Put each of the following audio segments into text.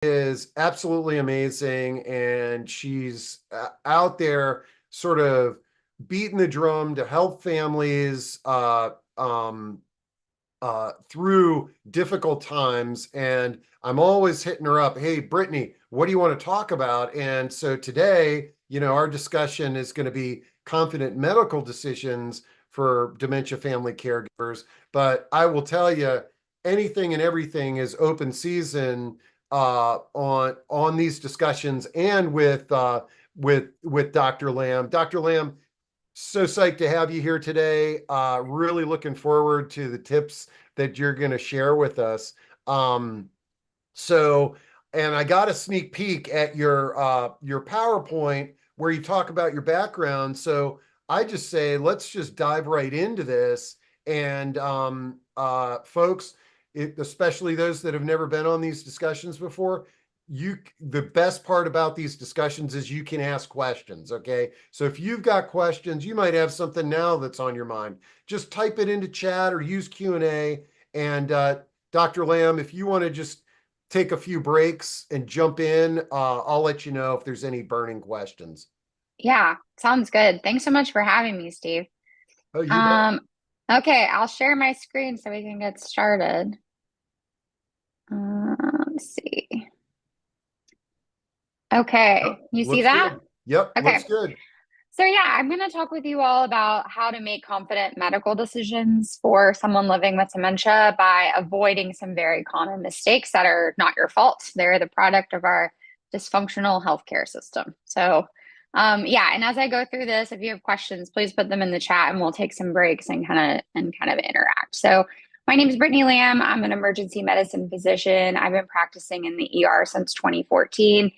is absolutely amazing, and she's out there sort of beating the drum to help families through difficult times. And I'm always hitting her up. Hey, Brittany, what do you want to talk about? And so today, our discussion is going to be confident medical decisions for dementia family caregivers. But I will tell you, anything and everything is open season on these discussions, and with Dr. Lamb. Dr. Lamb, so psyched to have you here today. Really looking forward to the tips that you're going to share with us. Um, so, and I got a sneak peek at your PowerPoint where you talk about your background. So I just say let's just dive right into this. And folks, especially those that have never been on these discussions before, the best part about these discussions is you can ask questions. Okay, so if you've got questions, you might have something now that's on your mind. Just type it into chat or use Q&A. And Dr. Lamb, if you want to just take a few breaks and jump in, I'll let you know if there's any burning questions. Yeah, sounds good. Thanks so much for having me, Steve. Oh, you bet. Um, okay, I'll share my screen so we can get started. Let's see. Okay, you see Looks that? good. Yep, looks Okay. good. So yeah, I'm going to talk with you all about how to make confident medical decisions for someone living with dementia by avoiding some very common mistakes that are not your fault. They're the product of our dysfunctional healthcare system. So yeah, and as I go through this, if you have questions, please put them in the chat and we'll take some breaks and kind of interact. So my name is Brittany Lamb. I'm an emergency medicine physician. I've been practicing in the ER since 2014.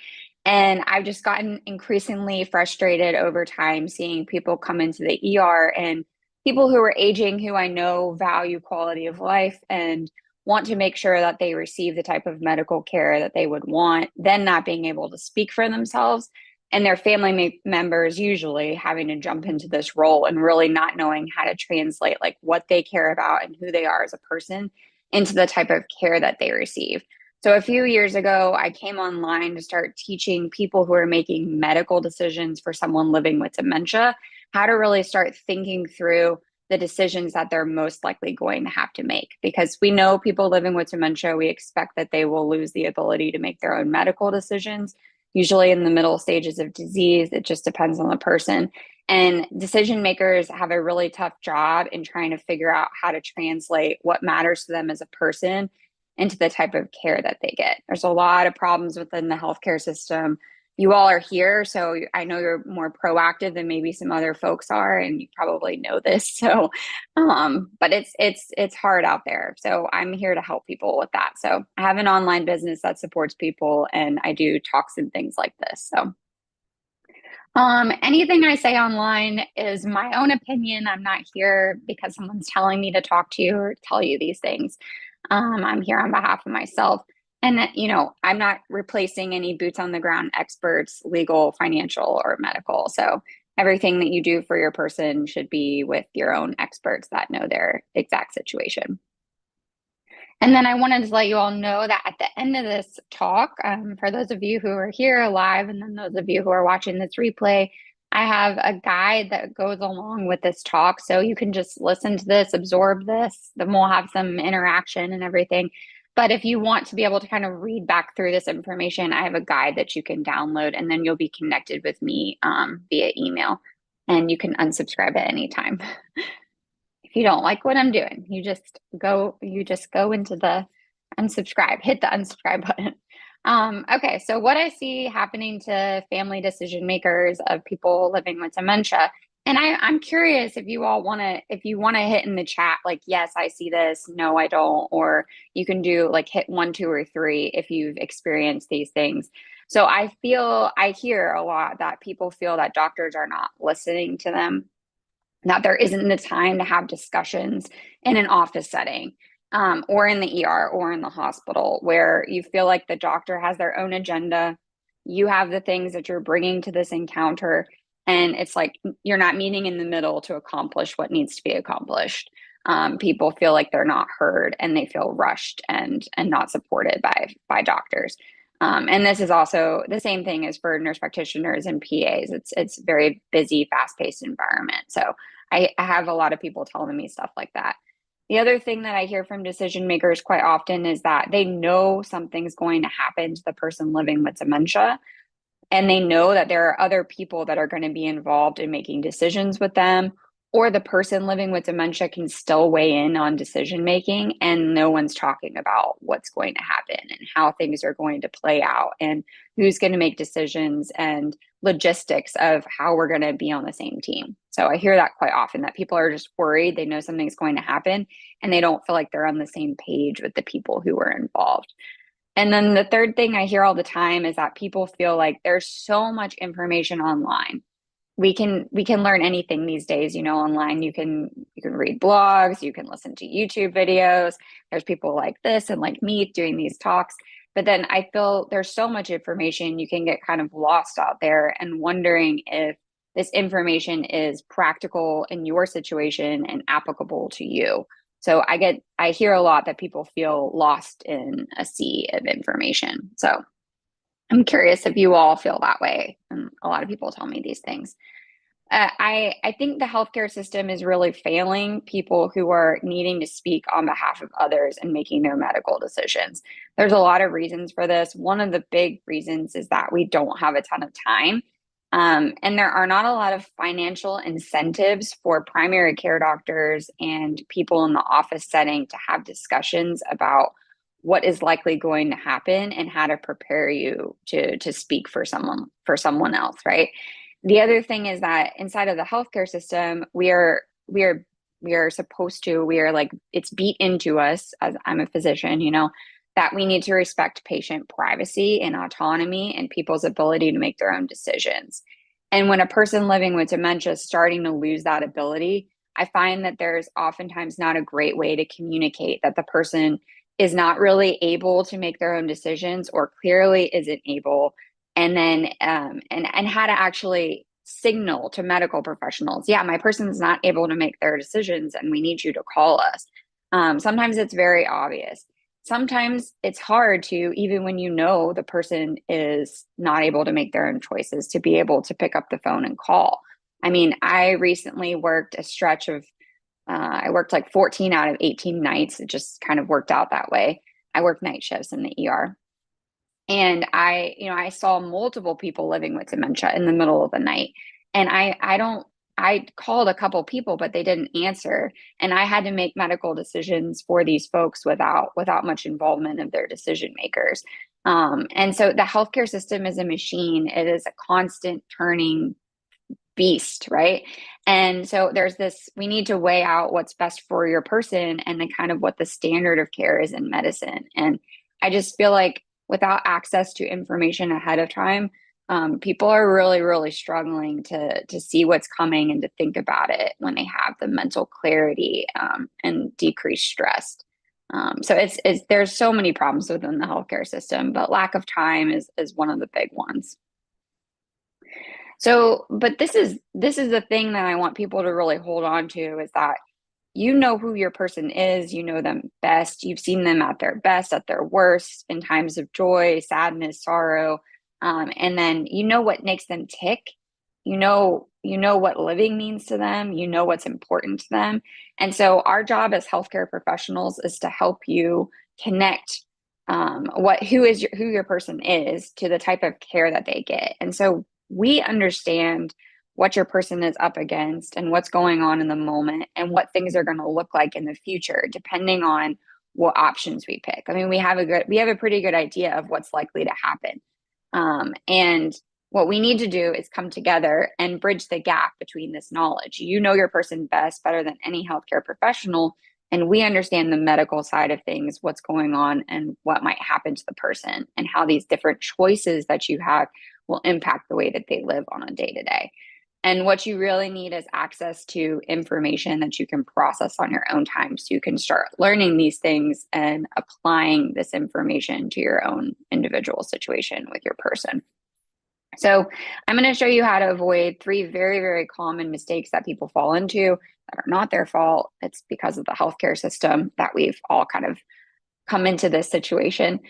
And I've just gotten increasingly frustrated over time seeing people come into the ER and people who are aging who I know value quality of life and want to make sure that they receive the type of medical care that they would want, then not being able to speak for themselves and their family members usually having to jump into this role and really not knowing how to translate like what they care about and who they are as a person into the type of care that they receive. So a few years ago, I came online to start teaching people who are making medical decisions for someone living with dementia how to really start thinking through the decisions that they're most likely going to have to make. Because we know people living with dementia, we expect that they will lose the ability to make their own medical decisions, usually in the middle stages of disease. It just depends on the person. And decision makers have a really tough job in trying to figure out how to translate what matters to them as a person into the type of care that they get. There's a lot of problems within the healthcare system. You all are here, so I know you're more proactive than maybe some other folks are, and you probably know this. So, but it's hard out there. So I'm here to help people with that. So I have an online business that supports people, and I do talks and things like this. So anything I say online is my own opinion. I'm not here because someone's telling me to talk to you or tell you these things. I'm here on behalf of myself. And that, I'm not replacing any boots on the ground experts, legal, financial, or medical. So everything that you do for your person should be with your own experts that know their exact situation. And then I wanted to let you all know that at the end of this talk, for those of you who are here live, and then those of you who are watching this replay, I have a guide that goes along with this talk. So you can just listen to this, absorb this, then we'll have some interaction and everything. But if you want to be able to kind of read back through this information, I have a guide that you can download, and then you'll be connected with me via email, and you can unsubscribe at any time. If you don't like what I'm doing, you just go into the unsubscribe, hit the unsubscribe button. Okay, so what I see happening to family decision makers of people living with dementia, and I'm curious if you all if you want to hit in the chat, like, yes, I see this, no, I don't, or you can do like hit 1, 2, or 3 if you've experienced these things. So I hear a lot that people feel that doctors are not listening to them, that there isn't the time to have discussions in an office setting, or in the ER or in the hospital, where you feel like the doctor has their own agenda. You have the things that you're bringing to this encounter, and it's like you're not meeting in the middle to accomplish what needs to be accomplished. People feel like they're not heard, and they feel rushed and not supported by doctors. And this is also the same thing as for nurse practitioners and PAs. It's very busy, fast-paced environment. So I have a lot of people telling me stuff like that. The other thing that I hear from decision makers quite often is that they know something's going to happen to the person living with dementia, and they know that there are other people that are going to be involved in making decisions with them, or the person living with dementia can still weigh in on decision making, and no one's talking about what's going to happen and how things are going to play out and who's going to make decisions and logistics of how we're going to be on the same team. So I hear that quite often, that people are just worried, they know something's going to happen, and they don't feel like they're on the same page with the people who are involved. And then the third thing I hear all the time is that people feel like there's so much information online. We can learn anything these days, online. You can read blogs, you can listen to YouTube videos. There's people like this and like me doing these talks. But then I feel there's so much information, you can get kind of lost out there and wondering if this information is practical in your situation and applicable to you. So I hear a lot that people feel lost in a sea of information. So I'm curious if you all feel that way. And a lot of people tell me these things. I think the healthcare system is really failing people who are needing to speak on behalf of others and making their medical decisions. There's a lot of reasons for this. One of the big reasons is that we don't have a ton of time. And there are not a lot of financial incentives for primary care doctors and people in the office setting to have discussions about what is likely going to happen and how to prepare you to speak for someone else, right? The other thing is that inside of the healthcare system, we are supposed to, we are like, it's beat into us, as I'm a physician, that we need to respect patient privacy and autonomy and people's ability to make their own decisions. And when a person living with dementia is starting to lose that ability, I find that there's oftentimes not a great way to communicate that the person is not really able to make their own decisions or clearly isn't able. And then and how to actually signal to medical professionals, yeah, my person's not able to make their decisions and we need you to call us. Sometimes it's very obvious. Sometimes it's hard to, even when the person is not able to make their own choices, to be able to pick up the phone and call. I mean, I recently worked a stretch of I worked like 14 out of 18 nights. It just kind of worked out that way. I worked night shifts in the ER. And I saw multiple people living with dementia in the middle of the night. And I called a couple people, but they didn't answer. And I had to make medical decisions for these folks without much involvement of their decision makers. And so the healthcare system is a machine. It is a constant turning beast, right? And so there's this, we need to weigh out what's best for your person and then kind of what the standard of care is in medicine. And I just feel like without access to information ahead of time, people are really, really struggling to see what's coming and to think about it when they have the mental clarity and decreased stress. So there's so many problems within the healthcare system, but lack of time is one of the big ones. So, but this is the thing that I want people to really hold on to, is that you know who your person is, you know them best, you've seen them at their best, at their worst, in times of joy, sadness, sorrow, and then you know what makes them tick. You know what living means to them, you know what's important to them. And so our job as healthcare professionals is to help you connect who your person is to the type of care that they get. And so we understand what your person is up against and what's going on in the moment and what things are going to look like in the future, depending on what options we pick. I mean, we have a pretty good idea of what's likely to happen. And what we need to do is come together and bridge the gap between this knowledge. You know your person better than any healthcare professional, and we understand the medical side of things, what's going on and what might happen to the person and how these different choices that you have will impact the way that they live on a day to day. And what you really need is access to information that you can process on your own time, so you can start learning these things and applying this information to your own individual situation with your person. So I'm going to show you how to avoid 3 very, very common mistakes that people fall into that are not their fault. It's because of the healthcare system that we've all kind of come into this situation,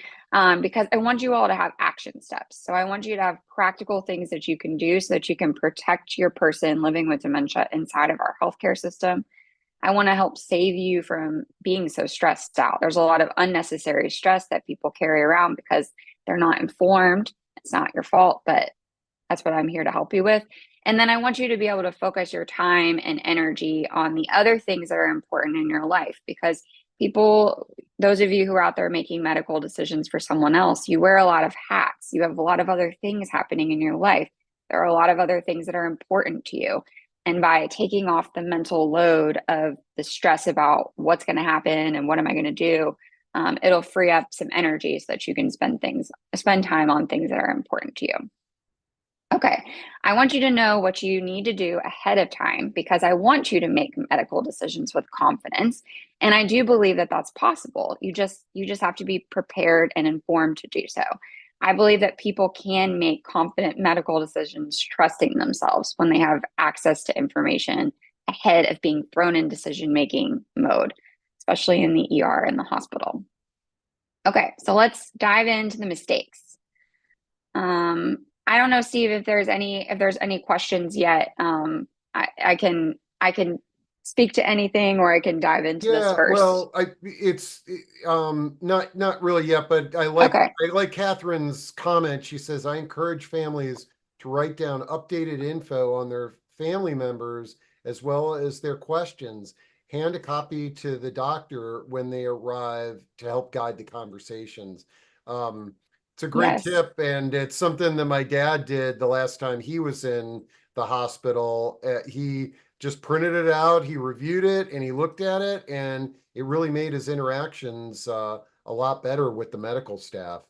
because I want you all to have action steps. So I want you to have practical things that you can do so that you can protect your person living with dementia inside of our healthcare system. I want to help save you from being so stressed out. There's a lot of unnecessary stress that people carry around because they're not informed. It's not your fault, but that's what I'm here to help you with. And then I want you to be able to focus your time and energy on the other things that are important in your life, because people, those of you who are out there making medical decisions for someone else, you wear a lot of hats. You have a lot of other things happening in your life. There are a lot of other things that are important to you. And by taking off the mental load of the stress about what's going to happen and what am I going to do, it'll free up some energy so that you can spend time on things that are important to you. Okay, I want you to know what you need to do ahead of time because I want you to make medical decisions with confidence. And I do believe that that's possible. You just have to be prepared and informed to do so. I believe that people can make confident medical decisions trusting themselves when they have access to information ahead of being thrown in decision-making mode, especially in the ER and the hospital. Okay, so let's dive into the mistakes. I don't know, Steve, if there's any questions yet. I can speak to anything, or I can dive into this Yeah, first. well, it's not really yet, but Okay. I like Catherine's comment. She says, I encourage families to write down updated info on their family members as well as their questions. Hand a copy to the doctor when they arrive to help guide the conversations. It's a great Yes. tip, and it's something that my dad did the last time he was in the hospital. He just printed it out, he reviewed it, and he looked at it, and it really made his interactions a lot better with the medical staff.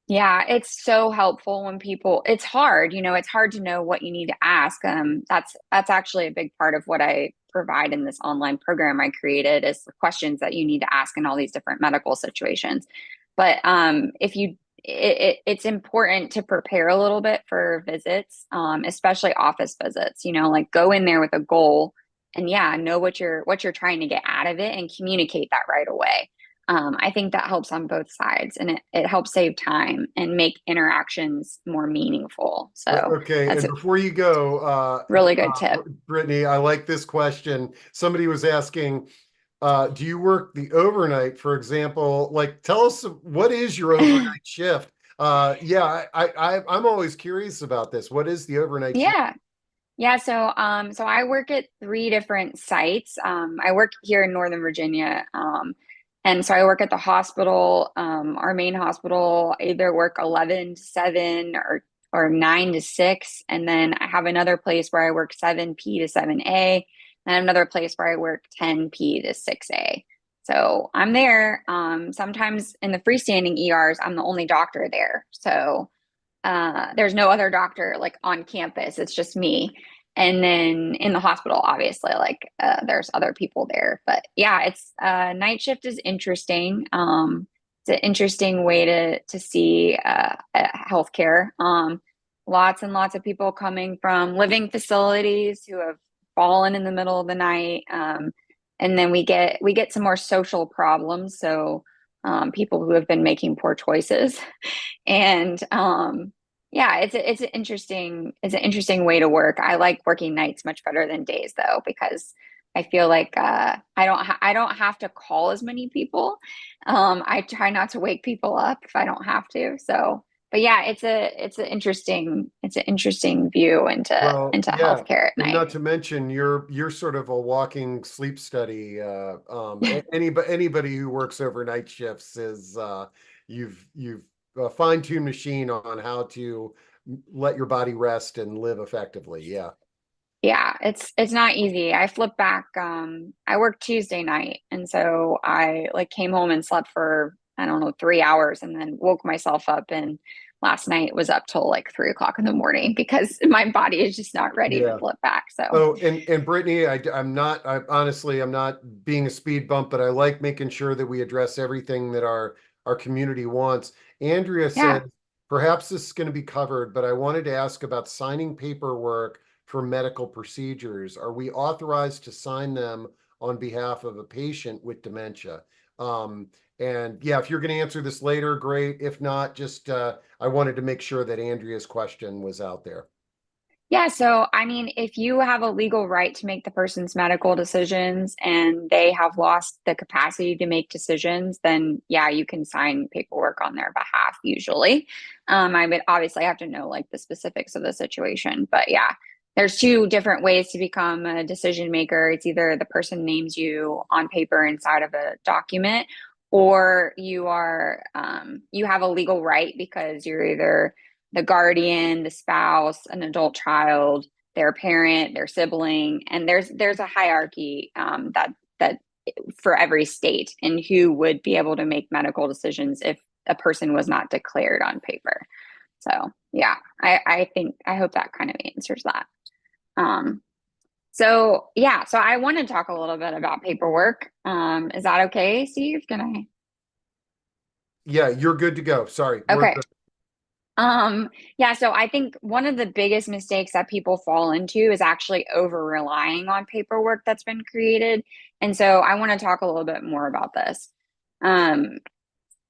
Yeah, it's so helpful when people, it's hard, it's hard to know what you need to ask. That's actually a big part of what I provide in this online program I created is the questions that you need to ask in all these different medical situations. But if you it's important to prepare a little bit for visits, especially office visits, like go in there with a goal and yeah, know what you're trying to get out of it and communicate that right away. I think that helps on both sides and it helps save time and make interactions more meaningful. So Okay, that's and a before you go, really good tip. Brittany, I like this question. Somebody was asking, do you work the overnight, for example? Like, tell us what is your overnight shift? Yeah, I'm always curious about this. What is the overnight shift? Yeah. Yeah, so I work at three different sites. I work here in Northern Virginia. And so I work at the hospital, our main hospital, I either work 11 to 7 or 9 to 6. And then I have another place where I work 7P to 7A, and another place where I work 10P to 6A. So I'm there. Sometimes in the freestanding ERs, I'm the only doctor there. So there's no other doctor like on campus. It's just me. And then in the hospital, obviously, like there's other people there. But yeah, it's night shift is interesting. It's an interesting way to see healthcare. Lots and lots of people coming from living facilities who have fallen in the middle of the night. And then we get some more social problems. So people who have been making poor choices. And yeah, it's an interesting way to work. I like working nights much better than days though, because I feel like I don't have to call as many people. I try not to wake people up if I don't have to. So, but yeah, it's an interesting view into Well, into yeah, healthcare at and night. not to mention you're sort of a walking sleep study. Anybody who works overnight shifts is you've a fine-tuned machine on how to let your body rest and live effectively. Yeah. Yeah, it's not easy. I flip back. I worked Tuesday night, and so I like came home and slept for I don't know 3 hours, and then woke myself up. And last night was up till like 3 o'clock in the morning because my body is just not ready to Yeah. flip back. So Oh, and Brittany, I'm not, honestly, I'm not being a speed bump, but I like making sure that we address everything that our community wants. Andrea yeah, said, perhaps this is going to be covered, but I wanted to ask about signing paperwork for medical procedures. Are we authorized to sign them on behalf of a patient with dementia? Um, And yeah, if you're going to answer this later, great. If not, just I wanted to make sure that Andrea's question was out there. Yeah, so I mean, if you have a legal right to make the person's medical decisions and they have lost the capacity to make decisions, then yeah, you can sign paperwork on their behalf usually. I would obviously have to know like the specifics of the situation, but yeah, there's two different ways to become a decision maker. It's either the person names you on paper inside of a document, or you have a legal right because you're either the guardian, the spouse, an adult child, their parent, their sibling, and there's a hierarchy that for every state and who would be able to make medical decisions if a person was not declared on paper. So yeah, I hope that kind of answers that. Um, so yeah, so I want to talk a little bit about paperwork. Is that okay, Steve? Can I? Yeah, you're good to go. Sorry, we're Okay. good. Yeah, so I think one of the biggest mistakes that people fall into is actually over relying on paperwork that's been created. And so I want to talk a little bit more about this. Um,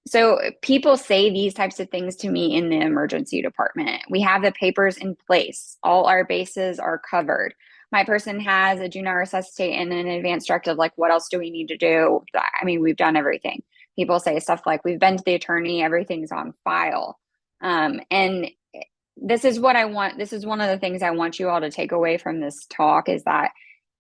so people say these types of things to me in the emergency department. We have the papers in place. All our bases are covered. My person has a do not resuscitate and an advance directive. Like, what else do we need to do? I mean, we've done everything. People say stuff like, we've been to the attorney, everything's on file. And this is what I want. This is one of the things I want you all to take away from this talk is that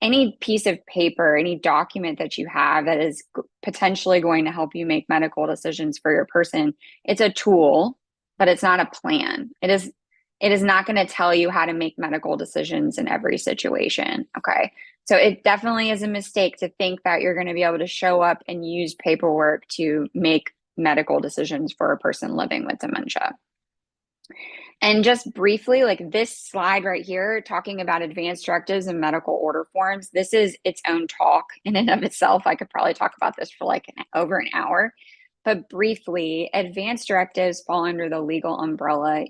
any piece of paper, any document that you have that is potentially going to help you make medical decisions for your person, it's a tool, but it's not a plan. It is not going to tell you how to make medical decisions in every situation. Okay. So it definitely is a mistake to think that you're going to be able to show up and use paperwork to make medical decisions for a person living with dementia. And just briefly, like this slide right here, talking about advanced directives and medical order forms, this is its own talk in and of itself. I could probably talk about this for like over an hour. But briefly, advanced directives fall under the legal umbrella.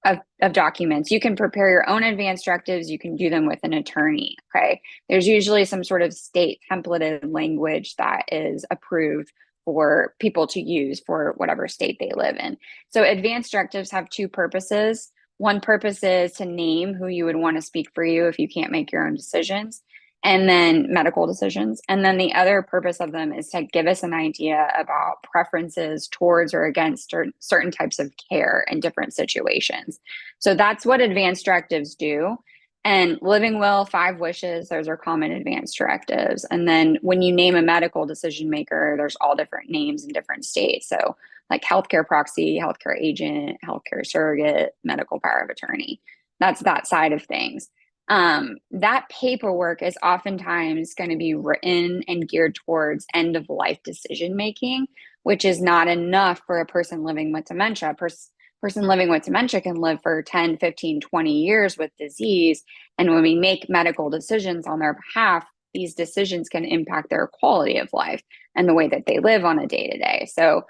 Of documents. You can prepare your own advanced directives. You can do them with an attorney. Okay. There's usually some sort of state templated language that is approved for people to use for whatever state they live in. So advanced directives have two purposes. One purpose is to name who you would want to speak for you if you can't make your own decisions, and then medical decisions. And then the other purpose of them is to give us an idea about preferences towards or against certain types of care in different situations. So that's what advanced directives do. And living will, five wishes, those are common advanced directives. And then when you name a medical decision maker, there's all different names in different states. So like healthcare proxy, healthcare agent, healthcare surrogate, medical power of attorney. That's that side of things. That paperwork is oftentimes going to be written and geared towards end of life decision making, which is not enough for a person living with dementia. Person living with dementia can live for 10, 15, 20 years with disease. And when we make medical decisions on their behalf, these decisions can impact their quality of life and the way that they live on a day to day. So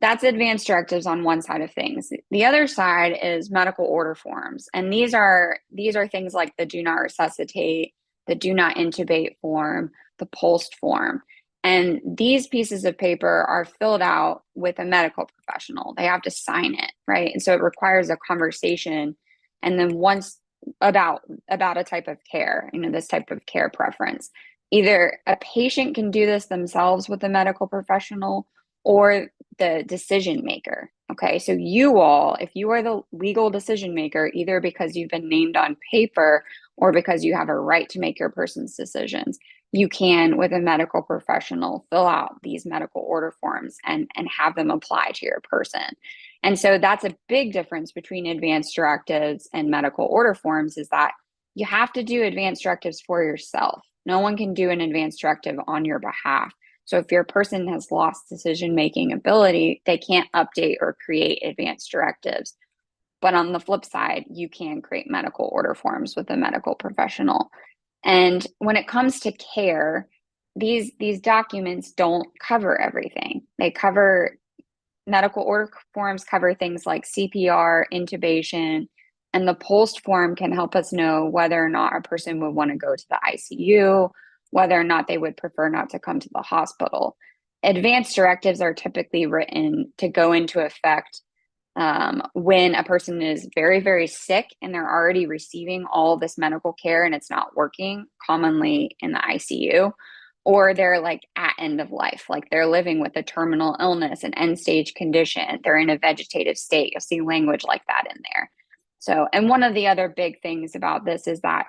that's advanced directives on one side of things. The other side is medical order forms, and these are things like the do not resuscitate, the do not intubate form, the POST form. And these pieces of paper are filled out with a medical professional. They have to sign it, right? And so it requires a conversation, and then once about a type of care, this type of care preference. Either a patient can do this themselves with a medical professional, or the decision maker. Okay, so you all, if you are the legal decision maker, either because you've been named on paper or because you have a right to make your person's decisions, you can, with a medical professional, fill out these medical order forms and have them apply to your person. And so that's a big difference between advanced directives and medical order forms, is that you have to do advanced directives for yourself. No one can do an advanced directive on your behalf. So if your person has lost decision-making ability, they can't update or create advanced directives. But on the flip side, you can create medical order forms with a medical professional. And when it comes to care, these documents don't cover everything. They cover medical order forms cover things like CPR, intubation, and the POST form can help us know whether or not a person would want to go to the ICU, whether or not they would prefer not to come to the hospital. Advanced directives are typically written to go into effect when a person is very, very sick and they're already receiving all this medical care and it's not working, commonly in the ICU, or they're like at end of life, like they're living with a terminal illness, an end stage condition, they're in a vegetative state. You'll see language like that in there. So, and one of the other big things about this is that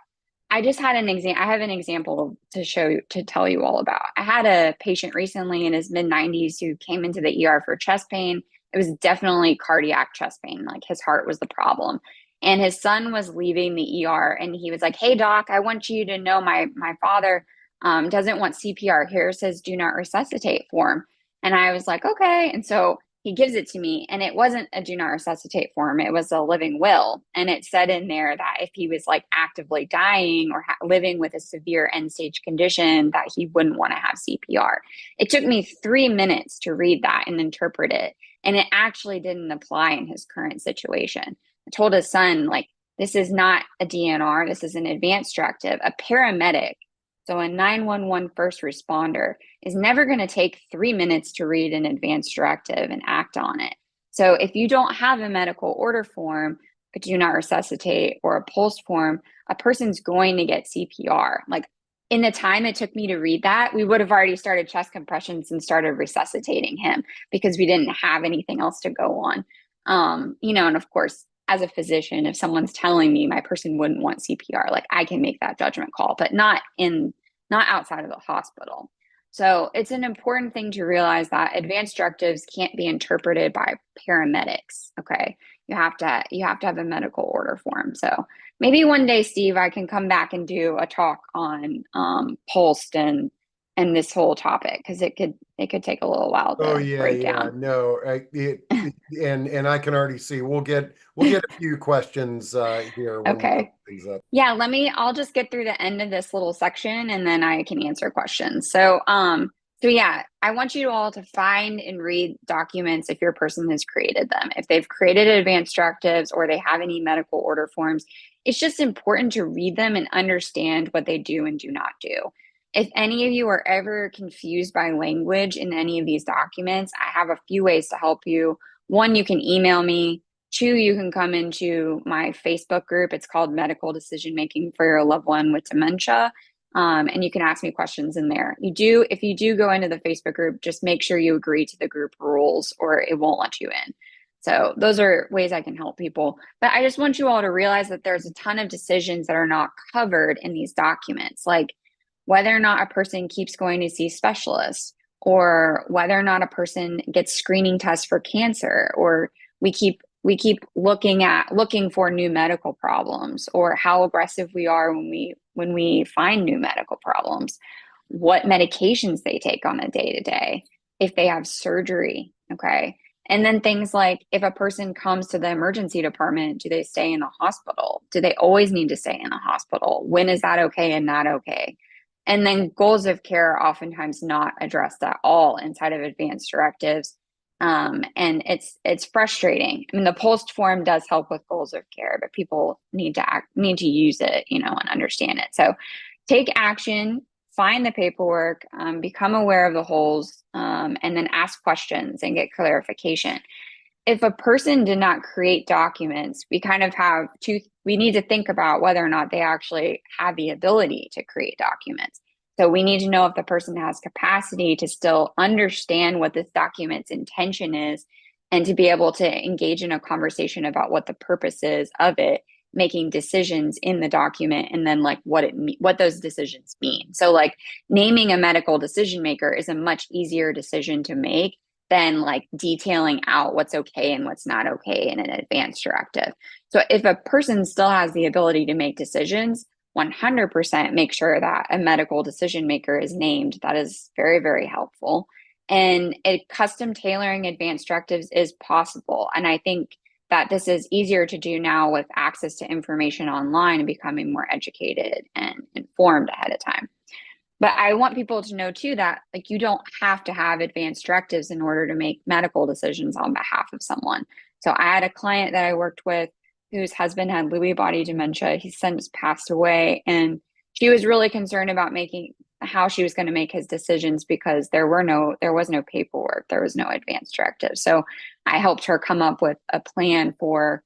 I just had an example. I have an example to show you, to tell you all about. I had a patient recently in his mid 90s who came into the ER for chest pain. It was definitely cardiac chest pain, like his heart was the problem. And his son was leaving the ER and he was like, "Hey doc, I want you to know my father doesn't want CPR. Here says do not resuscitate form." And I was like, "Okay." And so he gives it to me, and it wasn't a do not resuscitate form. It was a living will. And it said in there that if he was like actively dying or living with a severe end stage condition, that he wouldn't want to have CPR. It took me 3 minutes to read that and interpret it. And it actually didn't apply in his current situation. I told his son, like, this is not a DNR. This is an advanced directive. A paramedic, so a 911 first responder, is never going to take 3 minutes to read an advanced directive and act on it. So if you don't have a medical order form, a do not resuscitate or a pulse form, a person's going to get CPR. Like in the time it took me to read that, we would have already started chest compressions and started resuscitating him because we didn't have anything else to go on. And of course, as a physician, if someone's telling me my person wouldn't want CPR, like I can make that judgment call, but not outside of the hospital. So it's an important thing to realize that advanced directives can't be interpreted by paramedics. Okay. You have to have a medical order form. So maybe one day, Steve, I can come back and do a talk on pulsed and this whole topic, because it could take a little while Oh to yeah, break yeah. down. No, and I can already see we'll get a few questions here when we open Okay. things up. Yeah, I'll just get through the end of this little section and then I can answer questions. So yeah, I want you all to find and read documents if your person has created them. If they've created advanced directives or they have any medical order forms, it's just important to read them and understand what they do and do not do. If any of you are ever confused by language in any of these documents, I have a few ways to help you. One, you can email me. Two, you can come into my Facebook group. It's called Medical Decision Making for Your Loved One with Dementia. And you can ask me questions in there. If you do go into the Facebook group, just make sure you agree to the group rules or it won't let you in. So those are ways I can help people. But I just want you all to realize that there's a ton of decisions that are not covered in these documents, like whether or not a person keeps going to see specialists, or whether or not a person gets screening tests for cancer, or we keep looking for new medical problems, or how aggressive we are when we find new medical problems, what medications they take on a day to day, if they have surgery. Okay. And then things like, if a person comes to the emergency department, do they stay in the hospital? Do they always need to stay in the hospital? When is that okay and not okay? And then goals of care are oftentimes not addressed at all inside of advanced directives. And it's frustrating. I mean, the post form does help with goals of care, but people need to use it, and understand it. So take action, find the paperwork, become aware of the holes, and then ask questions and get clarification. If a person did not create documents, we need to think about whether or not they actually have the ability to create documents. So we need to know if the person has capacity to still understand what this document's intention is, and to be able to engage in a conversation about what the purpose is of it, making decisions in the document, and then like what those decisions mean. So like naming a medical decision maker is a much easier decision to make than like detailing out what's okay and what's not okay in an advanced directive. So if a person still has the ability to make decisions, 100% make sure that a medical decision maker is named. That is very, very helpful. And custom tailoring advanced directives is possible. And I think that this is easier to do now with access to information online and becoming more educated and informed ahead of time. But I want people to know too that like you don't have to have advanced directives in order to make medical decisions on behalf of someone. So I had a client that I worked with whose husband had Lewy body dementia. He's since passed away, and she was really concerned about making how she was going to make his decisions because there was no paperwork, there was no advance directive. So I helped her come up with a plan for,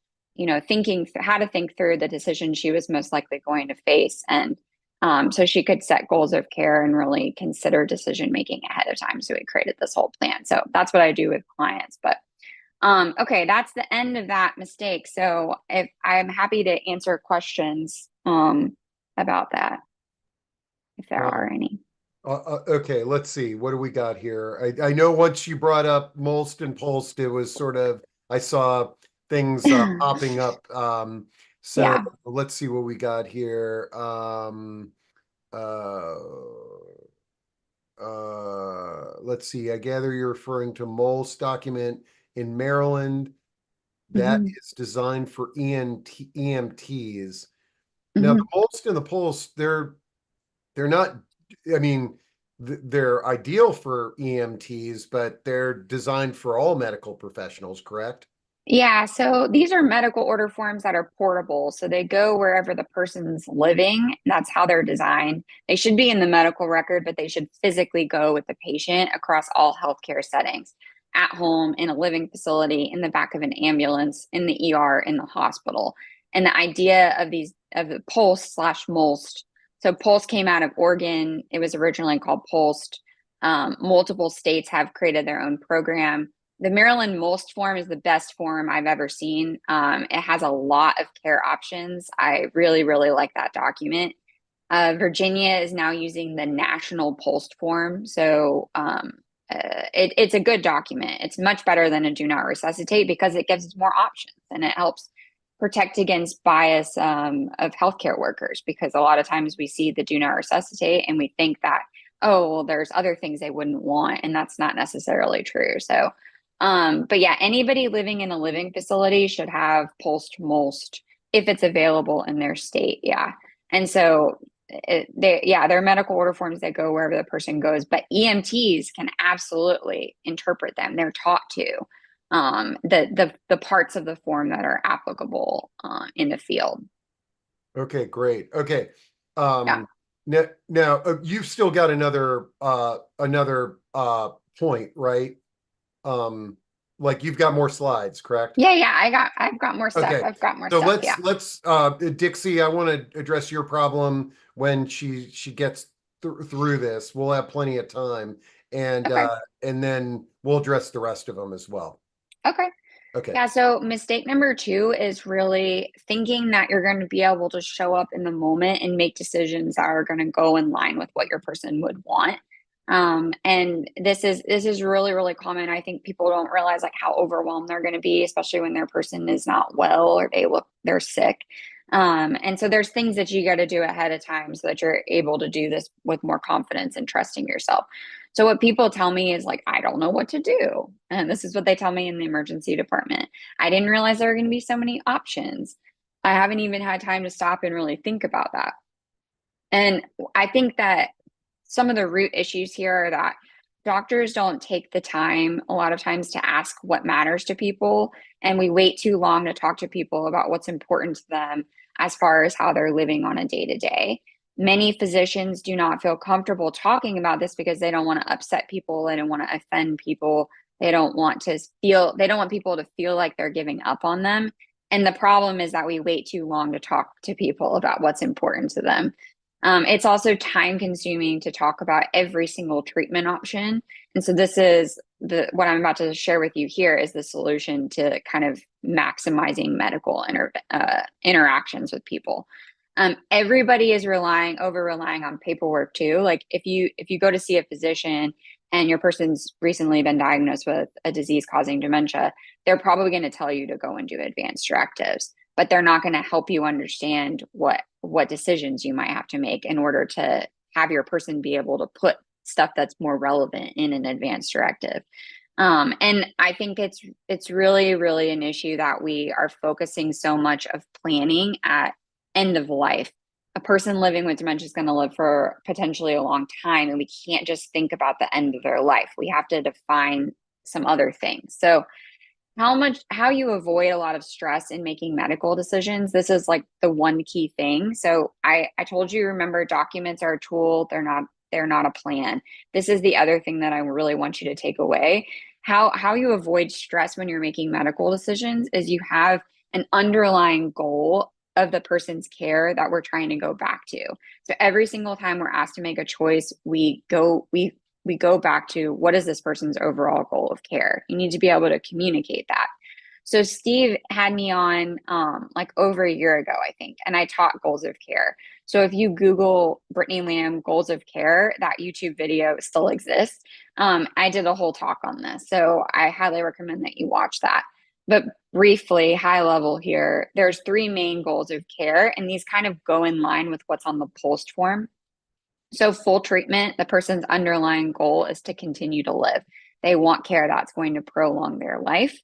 thinking how to think through the decision she was most likely going to face, and so she could set goals of care and really consider decision making ahead of time. So we created this whole plan. So that's what I do with clients. But okay, that's the end of that mistake. So if I'm happy to answer questions about that, if there Um, are any. okay, let's see. What do we got here? I know once you brought up Molst and Pulsed, it was sort of, I saw things popping up. So Yeah. let's see what we got here. Uh, let's see. I gather you're referring to Molst document in Maryland that Hmm. is designed for EMTs. Now, the Hmm. Molst and the Pulse, they're not, I mean, they're ideal for EMTs, but they're designed for all medical professionals, correct? Yeah, so these are medical order forms that are portable. So they go wherever the person's living. That's how they're designed. They should be in the medical record, but they should physically go with the patient across all healthcare settings, at home, in a living facility, in the back of an ambulance, in the ER, in the hospital. And the idea of the Pulse slash MOLST. So Pulse came out of Oregon. It was originally called PULSed. Multiple states have created their own program. The Maryland MOLST form is the best form I've ever seen. It has a lot of care options. I really, really like that document. Virginia is now using the national PULSed form. So it's a good document. It's much better than a do not resuscitate because it gives more options and it helps protect against bias of healthcare workers, because a lot of times we see the do not resuscitate and we think that, oh, well, there's other things they wouldn't want. And that's not necessarily true. So but yeah, anybody living in a living facility should have pulsed most if it's available in their state. Yeah. And so they're medical order forms that go wherever the person goes, but EMTs can absolutely interpret them. They're taught to the parts of the form that are applicable in the field. Okay, great. Okay. Yeah. Now, you've still got another point, right? Um, like you've got more slides, correct? Yeah, yeah. I've got more stuff. Okay. I've got more So stuff. let's Yeah. let's Dixie, I want to address your problem when she gets through this. We'll have plenty of time, and Okay. uh and then we'll address the rest of them as well. Okay. Okay. Yeah, so mistake number two is really thinking that you're going to be able to show up in the moment and make decisions that are going to go in line with what your person would want. And this is really, really common. I think people don't realize like how overwhelmed they're going to be, especially when their person is not well or they're sick. And so there's things that you got to do ahead of time so that you're able to do this with more confidence and trusting yourself. So what people tell me is like, I don't know what to do. And this is what they tell me in the emergency department. I didn't realize there were going to be so many options. I haven't even had time to stop and really think about that. And I think that some of the root issues here are that doctors don't take the time a lot of times to ask what matters to people. And we wait too long to talk to people about what's important to them as far as how they're living on a day to day. Many physicians do not feel comfortable talking about this because they don't want to upset people. They don't want to offend people. They don't want people to feel like they're giving up on them. And the problem is that we wait too long to talk to people about what's important to them. It's also time consuming to talk about every single treatment option. And so this is what I'm about to share with you here is the solution to kind of maximizing medical interactions with people. Everybody is over relying on paperwork too. Like if you go to see a physician and your person's recently been diagnosed with a disease causing dementia, they're probably going to tell you to go and do advanced directives, but they're not going to help you understand what decisions you might have to make in order to have your person be able to put stuff that's more relevant in an advanced directive. And I think it's really, really an issue that we are focusing so much of planning at end of life. A person living with dementia is going to live for potentially a long time, and we can't just think about the end of their life. We have to define some other things. So how you avoid a lot of stress in making medical decisions, this is like the one key thing. So I told you, remember, documents are a tool. They're not They're not a plan. This is the other thing that I really want you to take away. How you avoid stress when you're making medical decisions is you have an underlying goal of the person's care that we're trying to go back to. So every single time we're asked to make a choice, we go back to, what is this person's overall goal of care? You need to be able to communicate that. So Steve had me on like over a year ago, I think, and I taught goals of care. So if you Google Brittany Lamb goals of care, that YouTube video still exists. I did a whole talk on this, so I highly recommend that you watch that. But briefly, high level here, there's three main goals of care, and these kind of go in line with what's on the post form. So full treatment, the person's underlying goal is to continue to live. They want care that's going to prolong their life.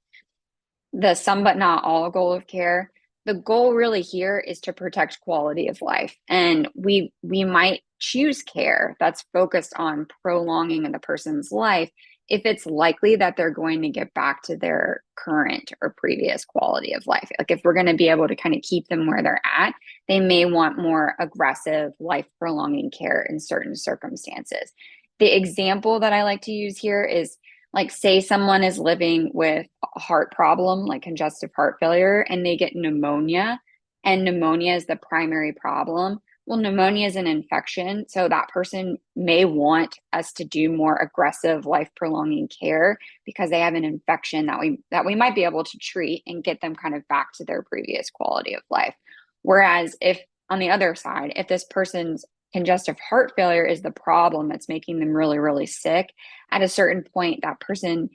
The some but not all goal of care, the goal really here is to protect quality of life. And we might choose care that's focused on prolonging the person's life if it's likely that they're going to get back to their current or previous quality of life. Like if we're going to be able to kind of keep them where they're at, they may want more aggressive life prolonging care in certain circumstances. The example that I like to use here is, like, say someone is living with a heart problem, like congestive heart failure, and they get pneumonia, and pneumonia is the primary problem. Well, pneumonia is an infection, so that person may want us to do more aggressive life prolonging care because they have an infection that we might be able to treat and get them kind of back to their previous quality of life. Whereas if on the other side, if this person's congestive heart failure is the problem that's making them really, really sick, at a certain point, that person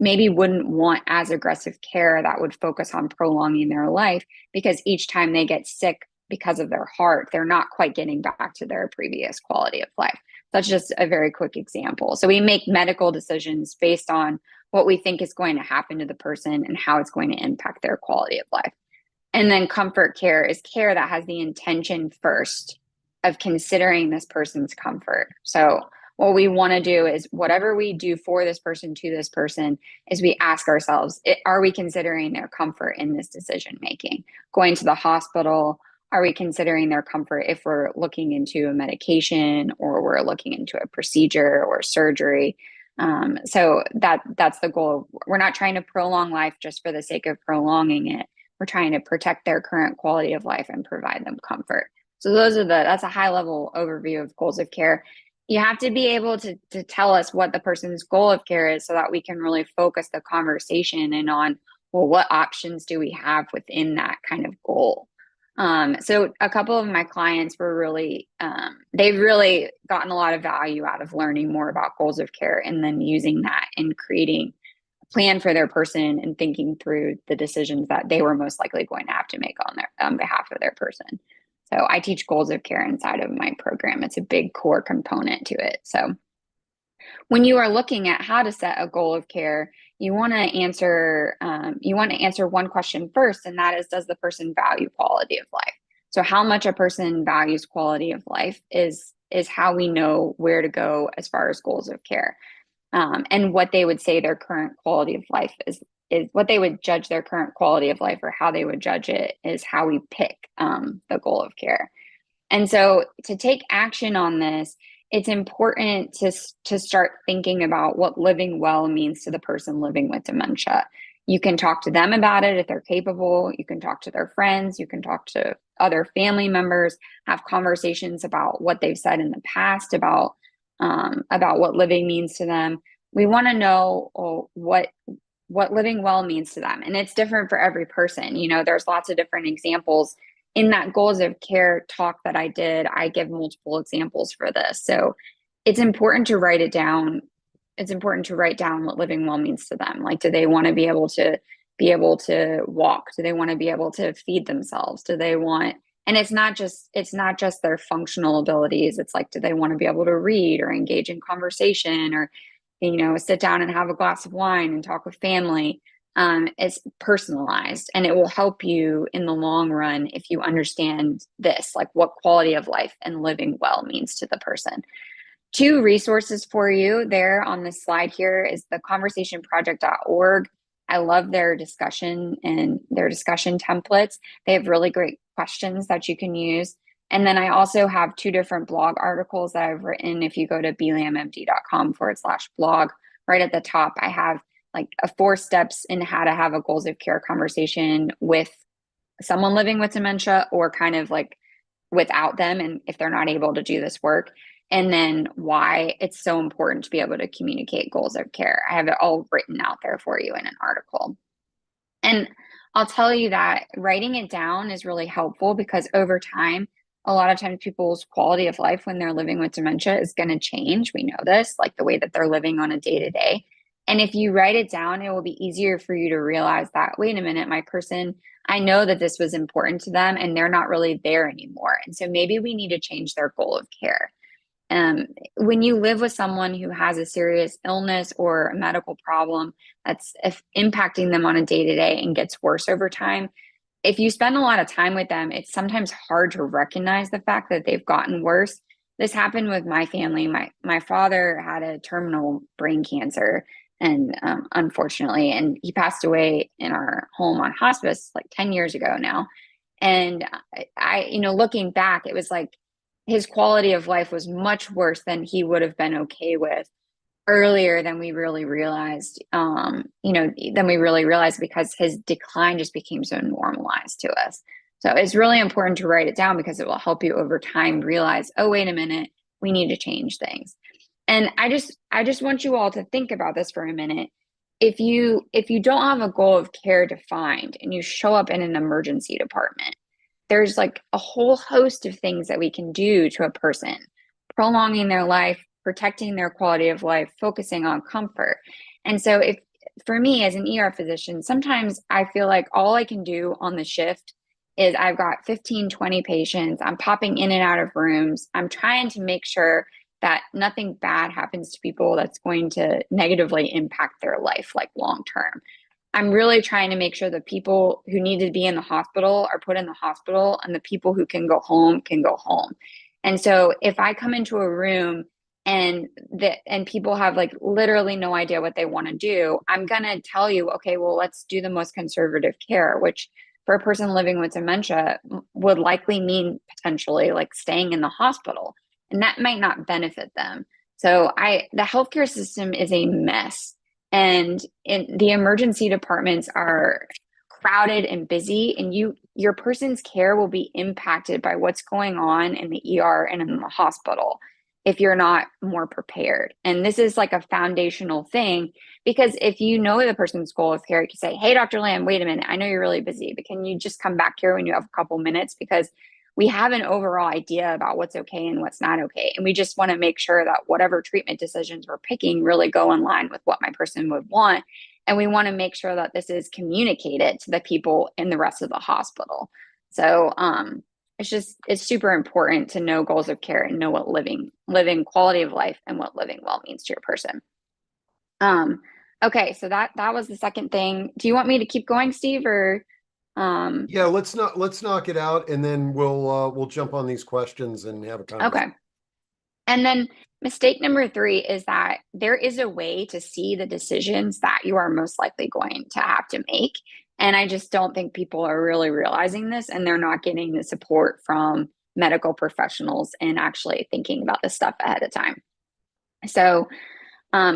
maybe wouldn't want as aggressive care that would focus on prolonging their life, because each time they get sick because of their heart, they're not quite getting back to their previous quality of life. That's just a very quick example. So we make medical decisions based on what we think is going to happen to the person and how it's going to impact their quality of life. And then comfort care is care that has the intention first of considering this person's comfort. So what we want to do is, whatever we do for this person to this person, is we ask ourselves, are we considering their comfort in this decision making? Going to the hospital, are we considering their comfort if we're looking into a medication or we're looking into a procedure or surgery? So that's the goal. We're not trying to prolong life just for the sake of prolonging it. We're trying to protect their current quality of life and provide them comfort. So that's a high level overview of goals of care. You have to be able to tell us what the person's goal of care is so that we can really focus the conversation in on, well, what options do we have within that kind of goal? So a couple of my clients were really, they've really gotten a lot of value out of learning more about goals of care and then using that in creating a plan for their person and thinking through the decisions that they were most likely going to have to make on behalf of their person. So I teach goals of care inside of my program. It's a big core component to it. So when you are looking at how to set a goal of care, you want to answer one question first, and that is, does the person value quality of life? So how much a person values quality of life is how we know where to go as far as goals of care. And what they would say their current quality of life is what they would judge their current quality of life, or how they would judge it, is how we pick the goal of care. And so to take action on this, it's important to start thinking about what living well means to the person living with dementia. You can talk to them about it if they're capable. You can talk to their friends. You can talk to other family members, have conversations about what they've said in the past about what living means to them. We want to know what living well means to them. And it's different for every person. You know, there's lots of different examples. In that goals of care talk that I did, I give multiple examples for this. So it's important to write it down. It's important to write down what living well means to them. Like, do they want to be able to walk? Do they want to be able to feed themselves? Do they want, and it's not just their functional abilities. It's like, do they want to be able to read or engage in conversation, or, you know, sit down and have a glass of wine and talk with family? It's personalized, and it will help you in the long run if you understand this, like what quality of life and living well means to the person. 2 resources for you there on this slide here is the conversationproject.org. I love their discussion and their discussion templates. They have really great questions that you can use. And then I also have two different blog articles that I've written. If you go to blammd.com/blog, right at the top, I have like a 4 steps in how to have a goals of care conversation with someone living with dementia or kind of like without them, and if they're not able to do this work, and then why it's so important to be able to communicate goals of care. I have it all written out there for you in an article. And I'll tell you that writing it down is really helpful because over time, a lot of times people's quality of life when they're living with dementia is going to change. We know this, like the way that they're living on a day to day. And if you write it down, it will be easier for you to realize that, wait a minute, my person, I know that this was important to them and they're not really there anymore. And so maybe we need to change their goal of care. Um, when you live with someone who has a serious illness or a medical problem that's impacting them on a day to day and gets worse over time, if you spend a lot of time with them, it's sometimes hard to recognize the fact that they've gotten worse. This happened with my family. My father had a terminal brain cancer, and unfortunately, and he passed away in our home on hospice like 10 years ago now. And looking back, it was like his quality of life was much worse than he would have been okay with earlier than we really realized, because his decline just became so normalized to us. So it's really important to write it down because it will help you over time realize, oh, wait a minute, we need to change things. And I just want you all to think about this for a minute. If you don't have a goal of care defined and you show up in an emergency department, there's like a whole host of things that we can do to a person, prolonging their life, protecting their quality of life, focusing on comfort. And so if for me as an ER physician, sometimes I feel like all I can do on the shift is I've got 15, 20 patients. I'm popping in and out of rooms. I'm trying to make sure that nothing bad happens to people that's going to negatively impact their life, like long term. I'm really trying to make sure the people who need to be in the hospital are put in the hospital and the people who can go home can go home. And so if I come into a room and people have like literally no idea what they want to do, I'm going to tell you, okay, well, let's do the most conservative care, which for a person living with dementia would likely mean potentially like staying in the hospital, and that might not benefit them. So the healthcare system is a mess. And the emergency departments are crowded and busy, and your person's care will be impacted by what's going on in the ER and in the hospital if you're not more prepared. And this is like a foundational thing, because if you know the person's goal of care, you can say, hey, Dr. Lamb, wait a minute, I know you're really busy, but can you just come back here when you have a couple minutes? Because we have an overall idea about what's okay and what's not okay. And we just want to make sure that whatever treatment decisions we're picking really go in line with what my person would want. And we want to make sure that this is communicated to the people in the rest of the hospital. So it's super important to know goals of care and know what living quality of life and what living well means to your person. Okay, so that was the second thing. Do you want me to keep going, Steve, or Yeah, let's knock it out, and then we'll jump on these questions and have a conversation. okay. And then mistake number 3 is that there is a way to see the decisions that you are most likely going to have to make. And I just don't think people are really realizing this, and they're not getting the support from medical professionals and actually thinking about this stuff ahead of time. So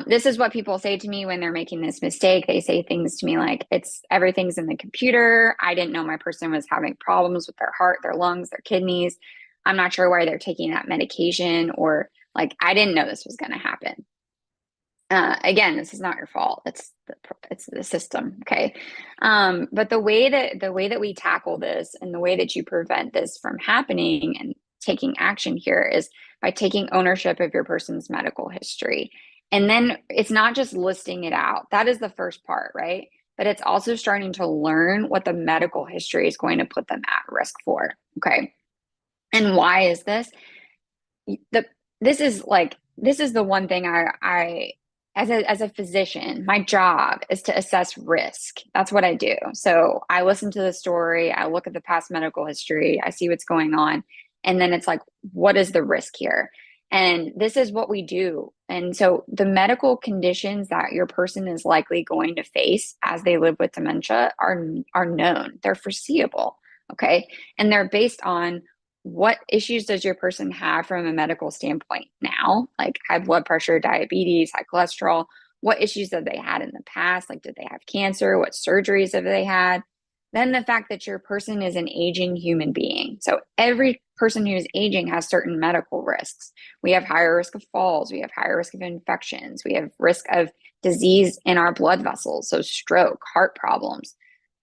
this is what people say to me when they're making this mistake. They say things to me like, everything's in the computer. I didn't know my person was having problems with their heart, their lungs, their kidneys. I'm not sure why they're taking that medication, or like, I didn't know this was going to happen. Again, this is not your fault. It's the system. Okay. But the way that we tackle this and the way that you prevent this from happening and taking action here is by taking ownership of your person's medical history. And then it's not just listing it out. That is the first part, right? But it's also starting to learn what the medical history is going to put them at risk for. Okay. And why is this? This is the one thing I as a physician, my job is to assess risk. That's what I do. So I listen to the story, I look at the past medical history, I see what's going on, and then it's like, what is the risk here? And this is what we do. And so the medical conditions that your person is likely going to face as they live with dementia are known. They're foreseeable. Okay. And they're based on what issues does your person have from a medical standpoint now? Like high blood pressure, diabetes, high cholesterol. What issues have they had in the past? Like, did they have cancer? What surgeries have they had? Then the fact that your person is an aging human being. So every person who's aging has certain medical risks. We have higher risk of falls. We have higher risk of infections. We have risk of disease in our blood vessels. So stroke, heart problems.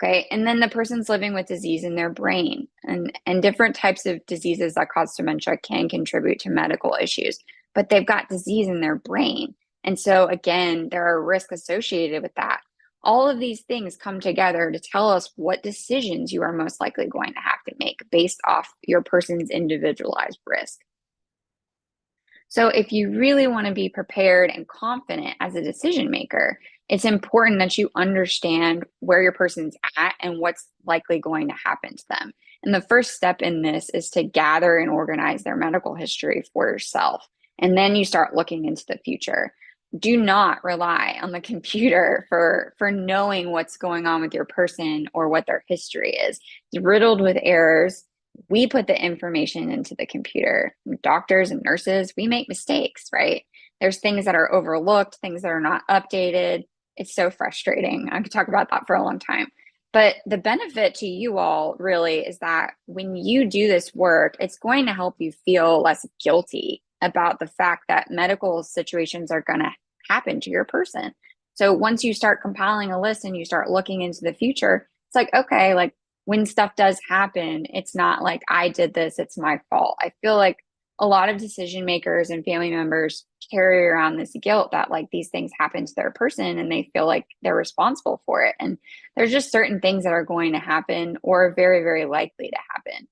Okay. And then the person's living with disease in their brain, and different types of diseases that cause dementia can contribute to medical issues, but they've got disease in their brain. And so again, there are risks associated with that. All of these things come together to tell us what decisions you are most likely going to have to make based off your person's individualized risk. So if you really want to be prepared and confident as a decision maker, it's important that you understand where your person's at and what's likely going to happen to them. And the first step in this is to gather and organize their medical history for yourself. And then you start looking into the future. Do not rely on the computer for knowing what's going on with your person or what their history is. It's riddled with errors. We put the information into the computer. Doctors and nurses, we make mistakes, right? There's things that are overlooked, things that are not updated. It's so frustrating. I could talk about that for a long time. But the benefit to you all really is that when you do this work, it's going to help you feel less guilty about the fact that medical situations are going to happen to your person. So once you start compiling a list and you start looking into the future, it's like, okay, like when stuff does happen, it's not like I did this, it's my fault. I feel like a lot of decision makers and family members carry around this guilt that like these things happen to their person and they feel like they're responsible for it. And there's just certain things that are going to happen or very, very likely to happen.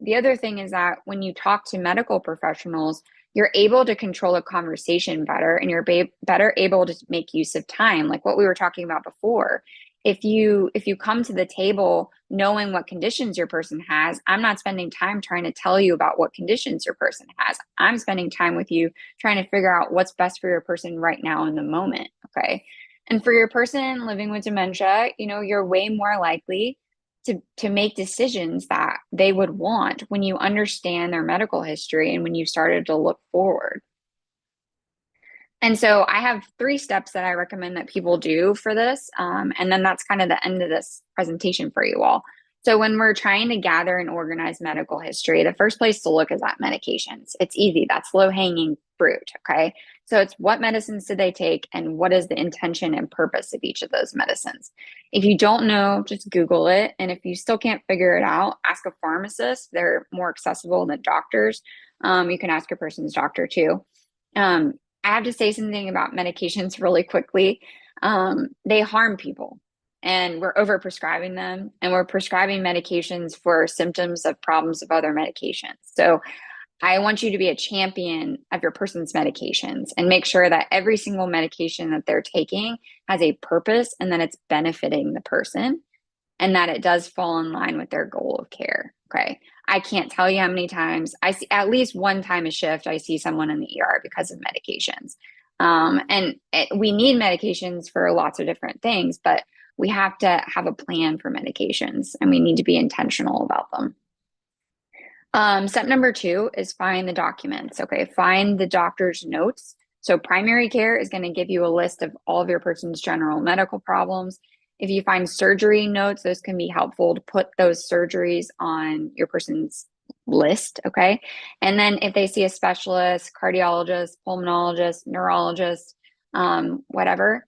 The other thing is that when you talk to medical professionals, you're able to control a conversation better, and you're better able to make use of time, like what we were talking about before. If you come to the table knowing what conditions your person has, I'm not spending time trying to tell you about what conditions your person has. I'm spending time with you trying to figure out what's best for your person right now in the moment. Okay. And for your person living with dementia, you're way more likely to make decisions that they would want when you understand their medical history and when you started to look forward. And so I have 3 steps that I recommend that people do for this. And then that's kind of the end of this presentation for you all. So when we're trying to gather and organize medical history, the first place to look is at medications. It's easy. That's low hanging fruit. Okay. So it's what medicines did they take and what is the intention and purpose of each of those medicines. If you don't know, just Google it. And if you still can't figure it out, ask a pharmacist. They're more accessible than doctors. You can ask your person's doctor too. I have to say something about medications really quickly. They harm people, and we're overprescribing them, and we're prescribing medications for symptoms of problems of other medications. So I want you to be a champion of your person's medications and make sure that every single medication that they're taking has a purpose and that it's benefiting the person and that it does fall in line with their goal of care. Okay. I can't tell you how many times I see, at least one time a shift, I see someone in the ER because of medications. We need medications for lots of different things, but we have to have a plan for medications and we need to be intentional about them. Step number 2 is find the documents. Okay. Find the doctor's notes. So primary care is going to give you a list of all of your person's general medical problems. If you find surgery notes, those can be helpful to put those surgeries on your person's list. Okay. And then if they see a specialist, cardiologist, pulmonologist, neurologist, whatever,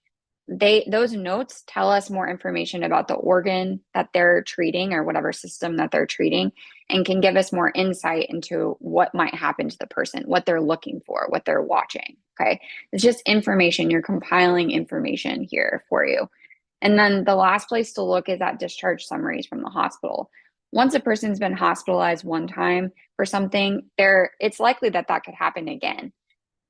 those notes tell us more information about the organ that they're treating or whatever system that they're treating, and can give us more insight into what might happen to the person, what they're looking for, what they're watching. Okay. It's just information. You're compiling information here for you. And then the last place to look is at discharge summaries from the hospital. Once a person's been hospitalized one time for something, it's likely that that could happen again.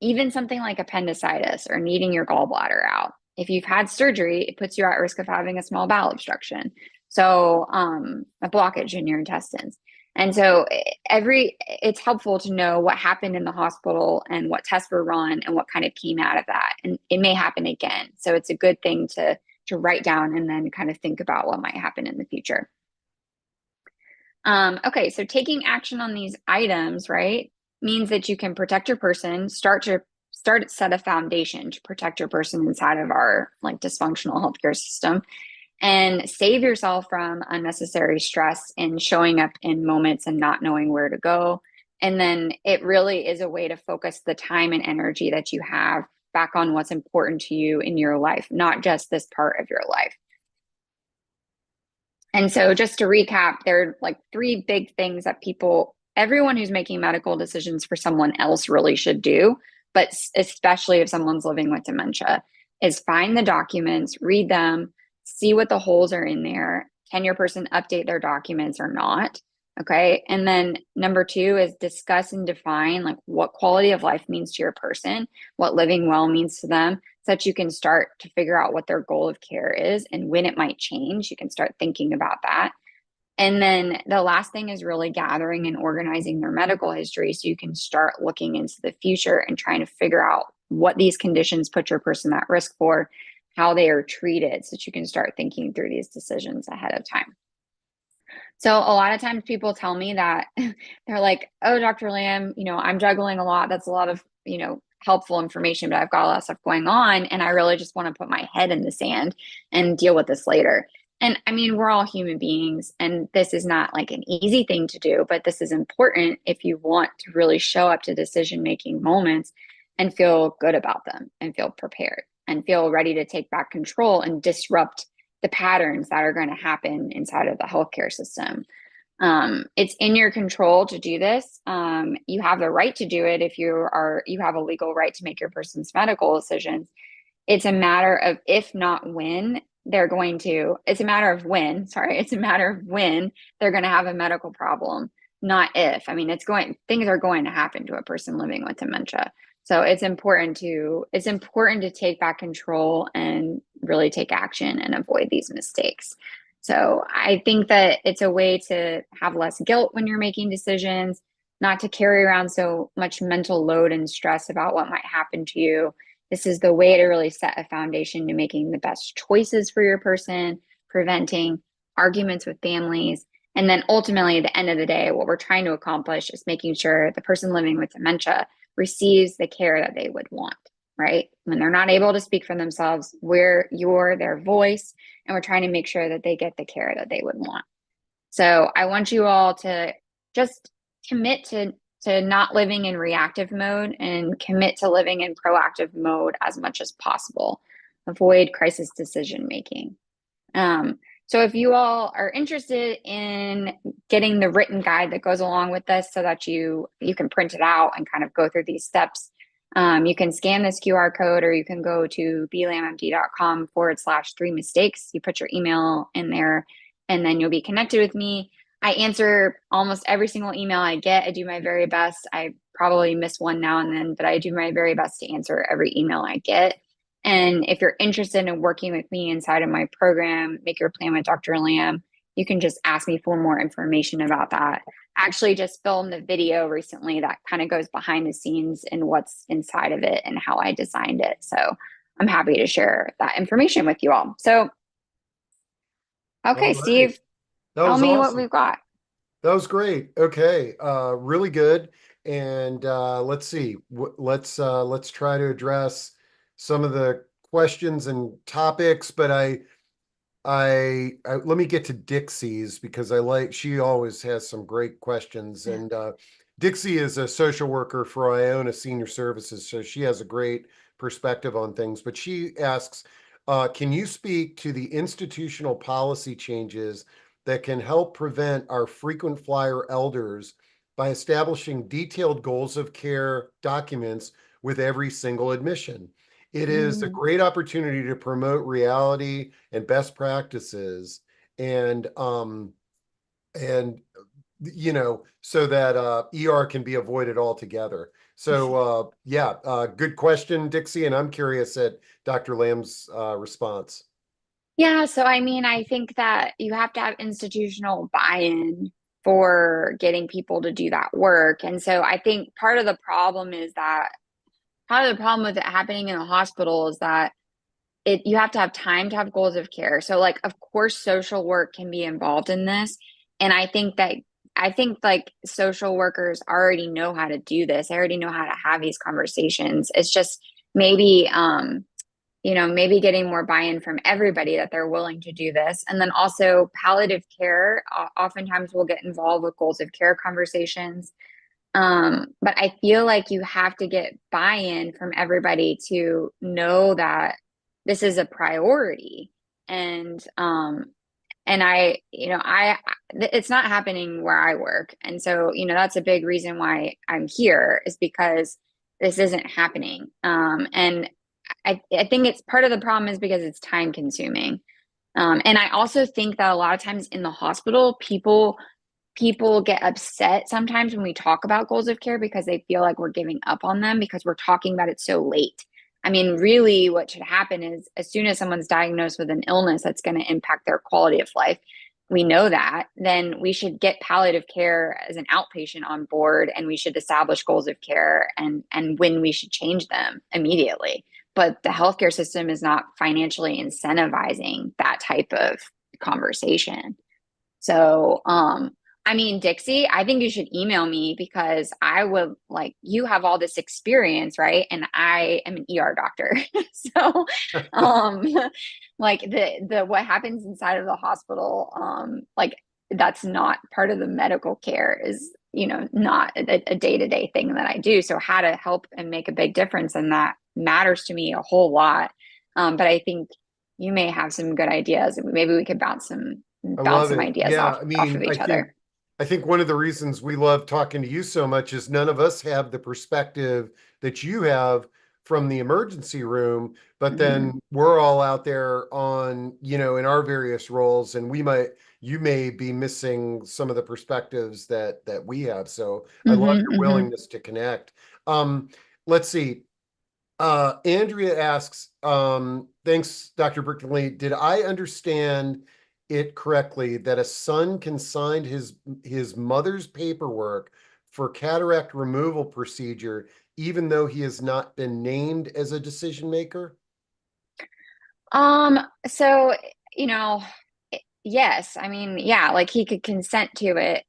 Even something like appendicitis or needing your gallbladder out. If you've had surgery, it puts you at risk of having a small bowel obstruction. So a blockage in your intestines. And so it's helpful to know what happened in the hospital and what tests were run and what kind of came out of that. And it may happen again. So it's a good thing to write down and then kind of think about what might happen in the future. Okay, so taking action on these items, right, means that you can protect your person, start set a foundation to protect your person inside of our like dysfunctional healthcare system, and save yourself from unnecessary stress and showing up in moments and not knowing where to go. And then it really is a way to focus the time and energy that you have back on what's important to you in your life, not just this part of your life. And so, just to recap, there are like three big things that everyone who's making medical decisions for someone else really should do, but especially if someone's living with dementia, is find the documents, read them, see what the holes are in there. Can your person update their documents or not? Okay. And then number two is discuss and define like what quality of life means to your person, what living well means to them, so that you can start to figure out what their goal of care is and when it might change. You can start thinking about that. And then the last thing is really gathering and organizing their medical history so you can start looking into the future and trying to figure out what these conditions put your person at risk for, how they are treated, so that you can start thinking through these decisions ahead of time. So a lot of times people tell me that they're like, "Oh, Dr. Lamb, I'm juggling a lot. That's a lot of, helpful information, but I've got a lot of stuff going on, and I really just want to put my head in the sand and deal with this later." And I mean, we're all human beings, and this is not like an easy thing to do, but this is important if you want to really show up to decision-making moments and feel good about them and feel prepared and feel ready to take back control and disrupt the patterns that are going to happen inside of the healthcare system. It's in your control to do this. You have the right to do it if you have a legal right to make your person's medical decisions. It's a matter of if not when it's a matter of when, sorry, it's a matter of when they're going to have a medical problem, not if. I mean, things are going to happen to a person living with dementia. So it's important to take back control and really take action and avoid these mistakes. So I think that it's a way to have less guilt when you're making decisions, not to carry around so much mental load and stress about what might happen to you. This is the way to really set a foundation to making the best choices for your person, preventing arguments with families. And then ultimately, at the end of the day, what we're trying to accomplish is making sure the person living with dementia receives the care that they would want, right? When they're not able to speak for themselves, you're their voice, and we're trying to make sure that they get the care that they would want. So I want you all to just commit to not living in reactive mode and commit to living in proactive mode as much as possible. Avoid crisis decision making. So if you all are interested in getting the written guide that goes along with this so that you can print it out and kind of go through these steps, you can scan this QR code, or you can go to blammd.com/3mistakes. You put your email in there, and then you'll be connected with me. I answer almost every single email I get. I do my very best. I probably miss one now and then, but I do my very best to answer every email I get. And if you're interested in working with me inside of my program, Make Your Plan with Dr. Lamb, you can just ask me for more information about that. I actually just filmed a video recently that kind of goes behind the scenes and what's inside of it and how I designed it. So I'm happy to share that information with you all. So, All okay, right. Steve, That tell was me what awesome. we've got. That was great. Okay. Really good. And let's see. Let's try to address some of the questions and topics, but I let me get to Dixie's because she always has some great questions. And Dixie is a social worker for Iona Senior Services, so she has a great perspective on things. But she asks, can you speak to the institutional policy changes that can help prevent our frequent flyer elders by establishing detailed goals of care documents with every single admission? It is a Mm. great opportunity to promote reality and best practices, and and so that ER can be avoided altogether. So yeah, good question, Dixie, and I'm curious at Dr. Lamb's response. Yeah, so I mean, I think that you have to have institutional buy-in for getting people to do that work. And so I think part of the problem with it happening in the hospital is that you have to have time to have goals of care. So like of course social work can be involved in this. And I think that I think like social workers already know how to do this. They already know how to have these conversations. It's just maybe maybe getting more buy-in from everybody that they're willing to do this. And then also palliative care oftentimes will get involved with goals of care conversations. But I feel like you have to get buy-in from everybody to know that this is a priority. And it's not happening where I work. And so, that's a big reason why I'm here is because this isn't happening. And I think it's part of the problem is because it's time consuming. And I also think that a lot of times in the hospital, people get upset sometimes when we talk about goals of care because they feel like we're giving up on them because we're talking about it so late. I mean, really, what should happen is as soon as someone's diagnosed with an illness that's going to impact their quality of life, we know that, then we should get palliative care as an outpatient on board and we should establish goals of care and when we should change them immediately. But the healthcare system is not financially incentivizing that type of conversation. So, I mean, Dixie, I think you should email me because I would like you have all this experience, right? And I am an ER doctor. So, um, like the what happens inside of the hospital, like that's not part of the medical care is, not a day-to-day thing that I do. So how to help and make a big difference in that matters to me a whole lot. But I think you may have some good ideas. Maybe we could I bounce love some it. ideas Yeah, off of each other. I think one of the reasons we love talking to you so much is none of us have the perspective that you have from the emergency room, but Mhm. then we're all out there on, in our various roles, and you may be missing some of the perspectives that we have. So I love Mhm. your Mhm. willingness to connect. Um, let's see. Andrea asks, thanks, Dr. Brittany. Did I understand it correctly that a son can sign his mother's paperwork for cataract removal procedure, even though he has not been named as a decision maker? So, you know, yes, I mean, yeah, like he could consent to it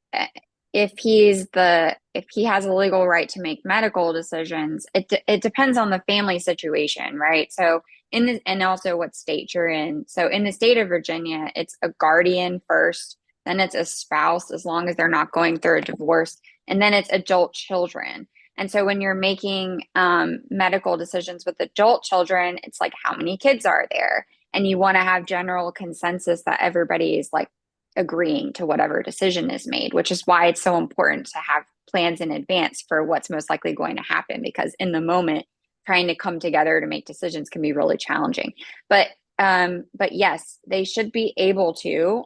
if if he has a legal right to make medical decisions. It depends on the family situation, right? So and also what state you're in. So in the state of Virginia, it's a guardian first, then it's a spouse as long as they're not going through a divorce, and then it's adult children. And so when you're making medical decisions with adult children, it's like how many kids are there? And you want to have general consensus that everybody is like agreeing to whatever decision is made, which is why it's so important to have plans in advance for what's most likely going to happen. Because in the moment, trying to come together to make decisions can be really challenging. But yes, they should be able to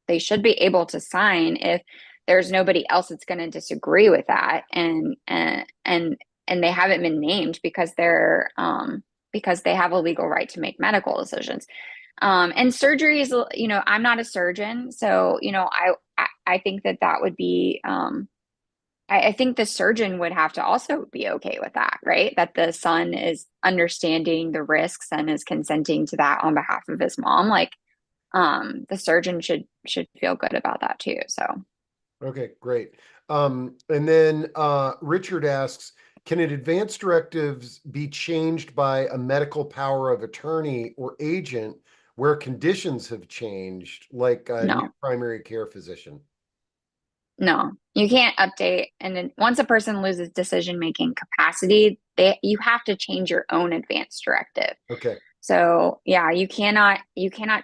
they should be able to sign if there's nobody else that's going to disagree with that and they haven't been named because they have a legal right to make medical decisions. And surgeries, I'm not a surgeon, so I think that would be I think the surgeon would have to also be okay with that, right? That the son is understanding the risks and is consenting to that on behalf of his mom. Like, the surgeon should feel good about that too. So Okay, great. And then Richard asks, can an advance directives be changed by a medical power of attorney or agent where conditions have changed, like a new no, primary care physician? no, you can't update. And then once a person loses decision making capacity, you have to change your own advance directive. Okay. So yeah, you cannot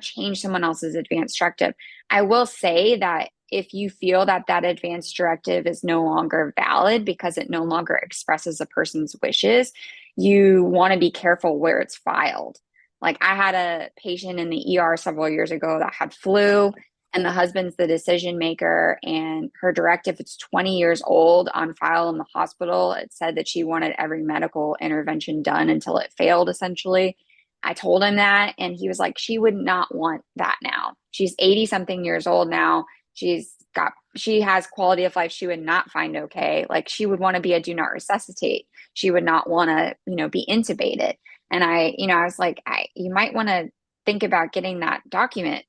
change someone else's advance directive. I will say that if you feel that that advance directive is no longer valid because it no longer expresses a person's wishes, you want to be careful where it's filed. Like I had a patient in the ER several years ago that had flu and the husband's the decision maker and her directive, it's 20 years old on file in the hospital. It said that she wanted every medical intervention done until it failed essentially. I told him that, and he was like, she would not want that now. She's 80 something years old now. She has quality of life she would not find okay. Like she would want to be a do not resuscitate. She would not want to, be intubated. And I was like, you might want to think about getting that document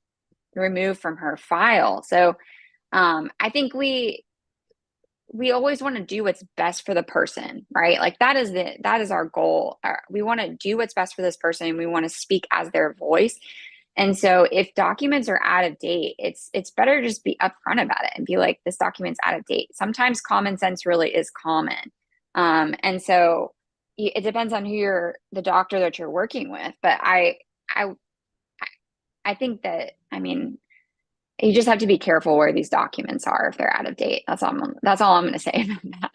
removed from her file. So I think we always want to do what's best for the person, right? Like that is our goal. We want to do what's best for this person. We want to speak as their voice. And so if documents are out of date, it's better to just be upfront about it and be like, this document's out of date. Sometimes common sense really is common. And so it depends on the doctor that you're working with. But I, I think that, I mean, you just have to be careful where these documents are if they're out of date. That's all I'm going to say about that.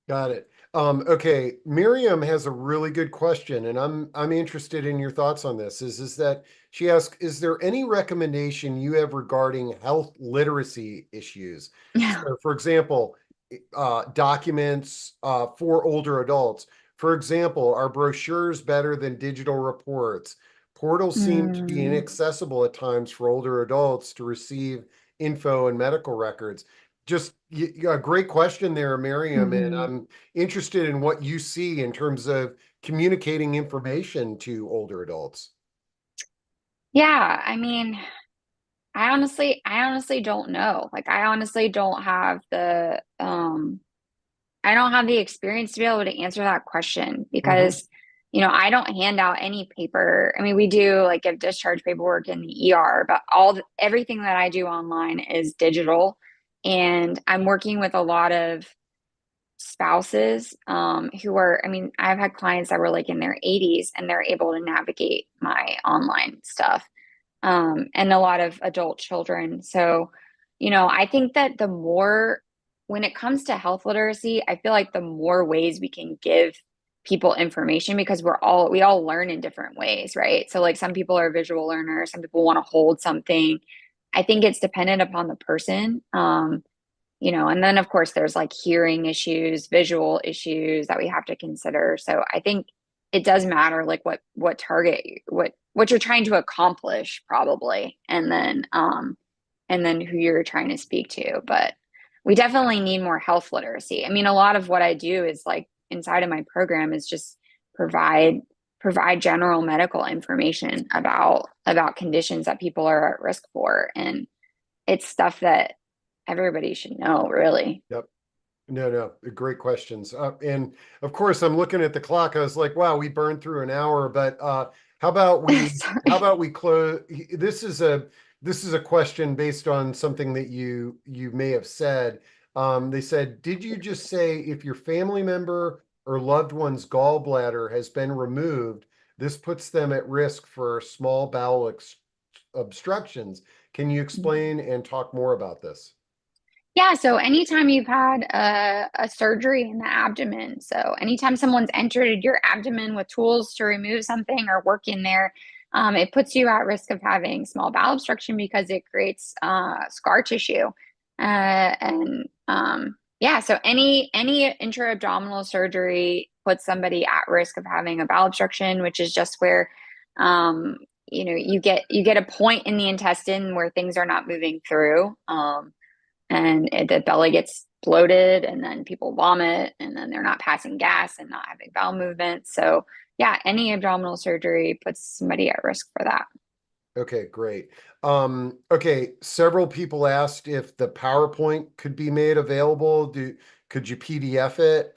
Got it. Okay, Miriam has a really good question, and I'm interested in your thoughts on this. Is that she asked, is there any recommendation you have regarding health literacy issues? Yeah. So, for example, documents for older adults. For example, are brochures better than digital reports? Portals seem to be Mm, inaccessible at times for older adults to receive info and medical records. Just a great question there, Miriam, and mhm. I'm interested in what you see in terms of communicating information to older adults. Yeah, I mean, I honestly don't know. Like, I don't have the experience to be able to answer that question Hmm. because, I don't hand out any paper. I mean, we do like give discharge paperwork in the ER, but everything that I do online is digital. And I'm working with a lot of spouses who are, I mean, I've had clients that were like in their 80s and they're able to navigate my online stuff, and a lot of adult children. So, I think that when it comes to health literacy, I feel like the more ways we can give people information because we all learn in different ways, right? So, like, some people are visual learners, some people want to hold something. I think it's dependent upon the person. And then of course there's like hearing issues, visual issues that we have to consider. So I think it does matter like what target what you're trying to accomplish probably, and then who you're trying to speak to. But we definitely need more health literacy. I mean, a lot of what I do is like inside of my program is just provide provide general medical information about conditions that people are at risk for, and it's stuff that everybody should know, really. Yep. No, no, great questions. And of course, I'm looking at the clock. I was like, wow, we burned through an hour, but how about we how Sorry. about we close? This is a question based on something that you may have said. They said, did you just say if your family member or loved one's gallbladder has been removed, this puts them at risk for small bowel obstructions? Can you explain and talk more about this? Yeah, so anytime you've had a surgery in the abdomen, so anytime someone's entered your abdomen with tools to remove something or work in there, it puts you at risk of having small bowel obstruction because it creates scar tissue. And yeah, so any intra-abdominal surgery puts somebody at risk of having a bowel obstruction, which is just where you get a point in the intestine where things are not moving through. The belly gets bloated and then people vomit and then they're not passing gas and not having bowel movement. So yeah, any abdominal surgery puts somebody at risk for that. Okay, great. Okay, several people asked if the PowerPoint could be made available. Could you PDF it?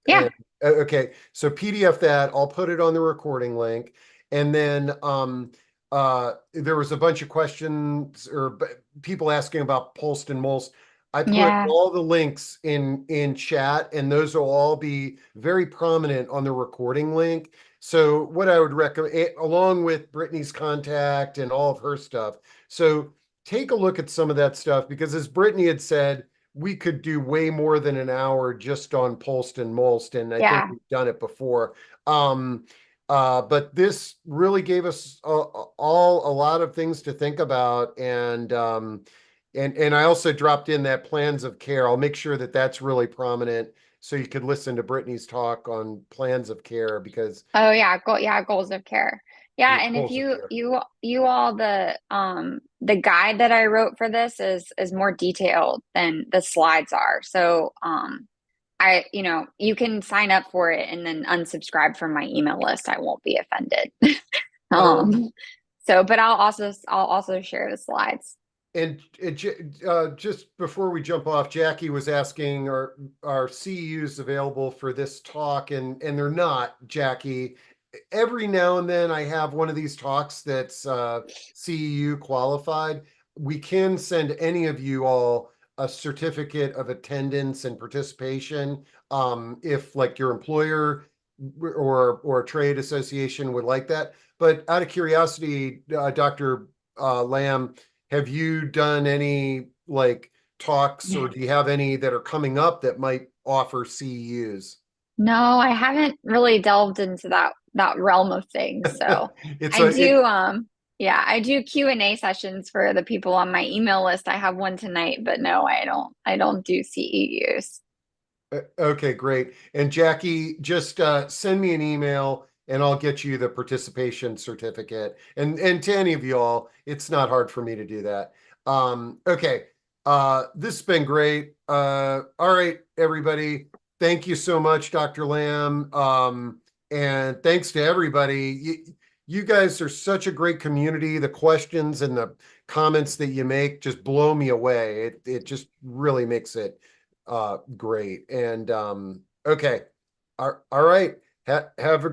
Yeah, Okay, so PDF that. I'll put it on the recording link. And then there was a bunch of questions or people asking about Pulsed and Molst. I put yeah, all the links in chat, and those will all be very prominent on the recording link. So what I would recommend, along with Brittany's contact and all of her stuff. So take a look at some of that stuff because as Brittany had said, we could do way more than an hour just on Pulsed and Molst, and I think yeah. we've done it before. Um, but this really gave us all a lot of things to think about, and I also dropped in that plans of care. I'll make sure that that's really prominent so you could listen to Brittany's talk on plans of care because Oh yeah, goals of care. Yeah, and if goals of care. you all the guide that I wrote for this is more detailed than the slides are. So you can sign up for it and then unsubscribe from my email list. I won't be offended. Oh, Um, but I'll also share the slides. Just before we jump off, Jackie was asking, are CEUs available for this talk? And they're not, Jackie. Every now and then I have one of these talks that's CEU qualified. We can send any of you all a certificate of attendance and participation, if like your employer or a trade association would like that. But out of curiosity, Dr. Lamb, have you done any like talks, or do you have any that are coming up that might offer CEUs? No, I haven't really delved into that realm of things. So It's I a it do yeah, I do Q&A sessions for the people on my email list. I have one tonight, but no, I don't do CEUs. Okay, great. And Jackie, just send me an email and I'll get you the participation certificate. And to any of y'all, it's not hard for me to do that. Okay. This has been great. All right, everybody. Thank you so much, Dr. Lamb. And thanks to everybody. You guys are such a great community. The questions and the comments that you make just blow me away. It just really makes it great. And okay. All right. Have a